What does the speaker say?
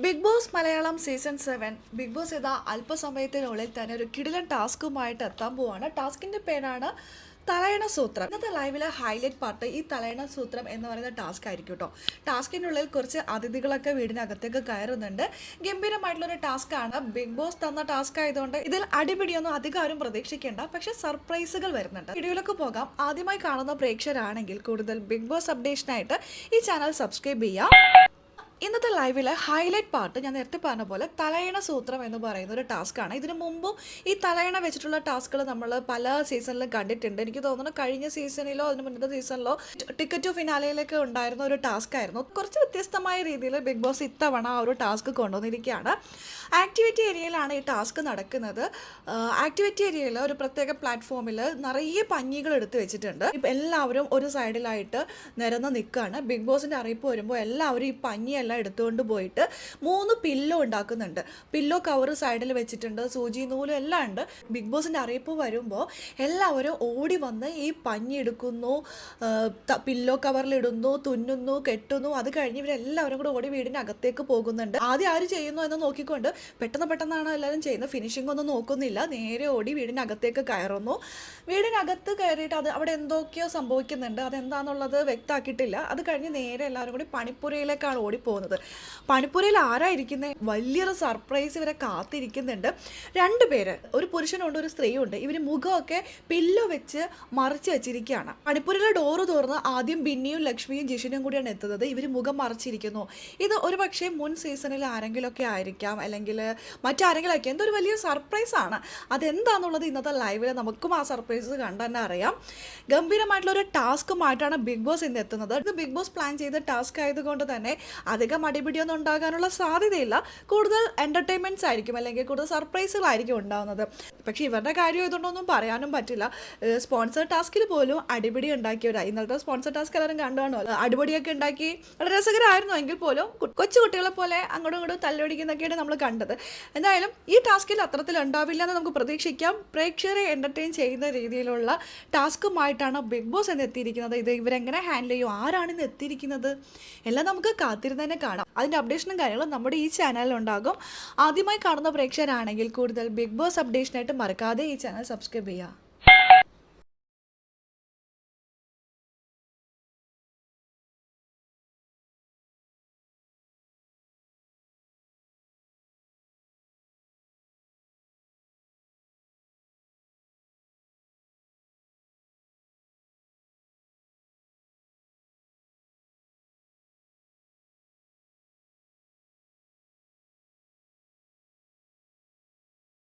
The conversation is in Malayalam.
Big boss Malayalam season 7 big boss ഇതാ അല്പസമയത്തിനുള്ളിൽ തന്നെ ഒരു കിടിലൻ ടാസ്കുമായിട്ട് എത്താൻ പോവാണ്. ടാസ്കിന്റെ പേരാണ് തലയണ സൂത്രം. ഇന്നത്തെ ലൈവിലെ ഹൈലൈറ്റ് പാർട്ട് ഈ തലയണ സൂത്രം എന്ന് പറയുന്ന ടാസ്ക് ആയിരിക്കും കേട്ടോ. ടാസ്കിനുള്ളിൽ കുറച്ച് അതിഥികളൊക്കെ വീടിനകത്തേക്ക് കയറുന്നുണ്ട്. ഗംഭീരമായിട്ടുള്ളൊരു ടാസ്ക് ആണ്. ബിഗ് ബോസ് തന്ന ടാസ്ക് ആയതുകൊണ്ട് ഇതിൽ അടിപിടിയൊന്നും അധികം ആരും പ്രതീക്ഷിക്കേണ്ട. പക്ഷെ സർപ്രൈസുകൾ വരുന്നുണ്ട്. വീഡിയോയിലൊക്കെ പോകാം. ആദ്യമായി കാണുന്ന പ്രേക്ഷകരാണെങ്കിൽ കൂടുതൽ ബിഗ് ബോസ് അപ്ഡേഷനായിട്ട് ഈ ചാനൽ സബ്സ്ക്രൈബ് ചെയ്യാം. ഇന്നത്തെ ലൈവിലെ ഹൈലൈറ്റ് പാർട്ട് ഞാൻ നേരത്തെ പറഞ്ഞ പോലെ തലയണ സൂത്രം എന്ന് പറയുന്ന ഒരു ടാസ്ക്കാണ്. ഇതിനു മുമ്പും ഈ തലയണ വെച്ചിട്ടുള്ള ടാസ്കുകൾ നമ്മൾ പല സീസണിലും കണ്ടിട്ടുണ്ട്. എനിക്ക് തോന്നുന്നു കഴിഞ്ഞ സീസണിലോ അതിന് മുന്നത്തെ സീസണിലോ ടിക്കറ്റ് ടു ഫിനാലയിലൊക്കെ ഉണ്ടായിരുന്ന ഒരു ടാസ്ക് ആയിരുന്നു. കുറച്ച് വ്യത്യസ്തമായ രീതിയിൽ ബിഗ് ബോസ് ഇത്തവണ ആ ഒരു ടാസ്ക് കൊണ്ടുവന്നിരിക്കുകയാണ്. ആക്ടിവിറ്റി ഏരിയയിലാണ് ഈ ടാസ്ക് നടക്കുന്നത്. ആക്ടിവിറ്റി ഏരിയയിൽ ഒരു പ്രത്യേക പ്ലാറ്റ്ഫോമിൽ നിറയെ പഞ്ഞികൾ എടുത്ത് വെച്ചിട്ടുണ്ട്. എല്ലാവരും ഒരു സൈഡിലായിട്ട് നിരന്ന് നിൽക്കുകയാണ്. ബിഗ് ബോസിൻ്റെ അറിയിപ്പ് വരുമ്പോൾ എല്ലാവരും ഈ പഞ്ഞിയെല്ലാം എടുത്തുകൊണ്ട് പോയിട്ട് 3 പില്ലോ ഉണ്ടാക്കുന്നുണ്ട്. പില്ലോ കവർ സൈഡിൽ വെച്ചിട്ടുണ്ട്, സൂചി നൂലും എല്ലാം ഉണ്ട്. ബിഗ് ബോസിൻ്റെ അറിയിപ്പ് വരുമ്പോൾ എല്ലാവരും ഓടി വന്ന് ഈ പഞ്ഞി എടുക്കുന്നു, പില്ലോ കവറിലിടുന്നു, തുന്നുന്നു, കെട്ടുന്നു. അത് കഴിഞ്ഞ് ഇവരെല്ലാവരും കൂടെ ഓടി വീടിൻ്റെ അകത്തേക്ക് പോകുന്നുണ്ട്. ആദ്യം ആര് ചെയ്യുന്നു എന്ന് നോക്കിക്കൊണ്ട് പെട്ടെന്നാണ് എല്ലാവരും ചെയ്യുന്നത്. ഫിനിഷിംഗ് ഒന്നും നോക്കുന്നില്ല, നേരെ ഓടി വീടിനകത്തേക്ക് കയറുന്നു. വീടിനകത്ത് കയറിയിട്ട് അവിടെ എന്തൊക്കെയോ സംഭവിക്കുന്നുണ്ട്. അതെന്താണെന്നുള്ളത് വ്യക്തമാക്കിയിട്ടില്ല. അത് കഴിഞ്ഞ് നേരെ എല്ലാവരും കൂടി പണിപ്പുരയിലേക്കാണ് ഓടിപ്പോകുന്നത്. പണിപ്പുരയിൽ ആരായിരിക്കുന്നത്? വലിയൊരു സർപ്രൈസ് ഇവരെ കാത്തിരിക്കുന്നുണ്ട്. 2 പേര്, ഒരു പുരുഷനുണ്ട് ഒരു സ്ത്രീയുണ്ട്. ഇവർ മുഖമൊക്കെ പില്ലോ വെച്ച് മറച്ച് വെച്ചിരിക്കുകയാണ്. പണിപ്പുരയിലെ ഡോറ് തുറന്ന് ആദ്യം ബിന്നിയും ലക്ഷ്മിയും ജിഷിനും കൂടിയാണ് എത്തുന്നത്. ഇവർ മുഖം മറച്ചിരിക്കുന്നു. ഇത് ഒരു പക്ഷേ മുൻ സീസണിൽ ആരെങ്കിലുമൊക്കെ ആയിരിക്കാം, അല്ലെങ്കിൽ മറ്റാരെങ്കിലും ആയിരിക്കാം. എന്തൊരു വലിയ സർപ്രൈസാണ്. അതെന്താണെന്നുള്ളത് ഇന്നത്തെ ലൈവിൽ നമുക്കും ആ സർപ്രൈസ് കണ്ടു തന്നെ അറിയാം. ഗംഭീരമായിട്ടുള്ള ഒരു ടാസ്കുമായിട്ടാണ് ബിഗ് ബോസ് ഇന്ന് എത്തുന്നത്. ഇത് ബിഗ് ബോസ് പ്ലാൻ ചെയ്ത ടാസ്ക് ആയതുകൊണ്ട് തന്നെ അധികം അടിപിടിയൊന്നും ഉണ്ടാകാനുള്ള സാധ്യതയില്ല. കൂടുതൽ എൻ്റർടൈൻമെൻറ്റ്സ് ആയിരിക്കും, അല്ലെങ്കിൽ കൂടുതൽ സർപ്രൈസുകളായിരിക്കും ഉണ്ടാകുന്നത്. പക്ഷേ ഇവരുടെ കാര്യം ഇതുകൊണ്ടൊന്നും പറയാനും പറ്റില്ല. സ്പോൺസർ ടാസ്കിൽ പോലും അടിപിടി ഉണ്ടാക്കിയവരായി. ഇന്നലത്തെ സ്പോൺസർ ടാസ്ക് എല്ലാവരും കണ്ടുകാണുമല്ലോ. അടിപൊളിയൊക്കെ ഉണ്ടാക്കി വളരെ രസകരമായിരുന്നു. എങ്കിൽ പോലും കൊച്ചു കുട്ടികളെ പോലെ അങ്ങോട്ടും ഇങ്ങോട്ടും തല്ലുപിടിക്കുന്നൊക്കെയാണ് നമ്മൾ കണ്ടത്. എന്തായാലും ഈ ടാസ്കിൽ അത്തരത്തിൽ ഉണ്ടാവില്ല എന്ന് നമുക്ക് പ്രതീക്ഷിക്കാം. പ്രേക്ഷകരെ എൻ്റർടൈൻ ചെയ്യുന്ന രീതിയിലുള്ള ടാസ്കുമായിട്ടാണ് ബിഗ് ബോസ് എന്ന് എത്തിയിരിക്കുന്നത്. ഇത് ഇവരെങ്ങനെ ഹാൻഡിൽ ചെയ്യും, ആരാണ് ഇന്ന് എത്തിയിരിക്കുന്നത്, എല്ലാം നമുക്ക് കാത്തിരുന്ന് തന്നെ കാണാം. അതിൻ്റെ അപ്ഡേഷനും കാര്യങ്ങളും നമ്മുടെ ഈ ചാനലിലുണ്ടാകും. ആദ്യമായി കാണുന്ന പ്രേക്ഷകരാണെങ്കിൽ കൂടുതൽ ബിഗ് ബോസ് അപ്ഡേഷനായിട്ട് മറക്കാതെ ഈ ചാനൽ സബ്സ്ക്രൈബ് ചെയ്യുക.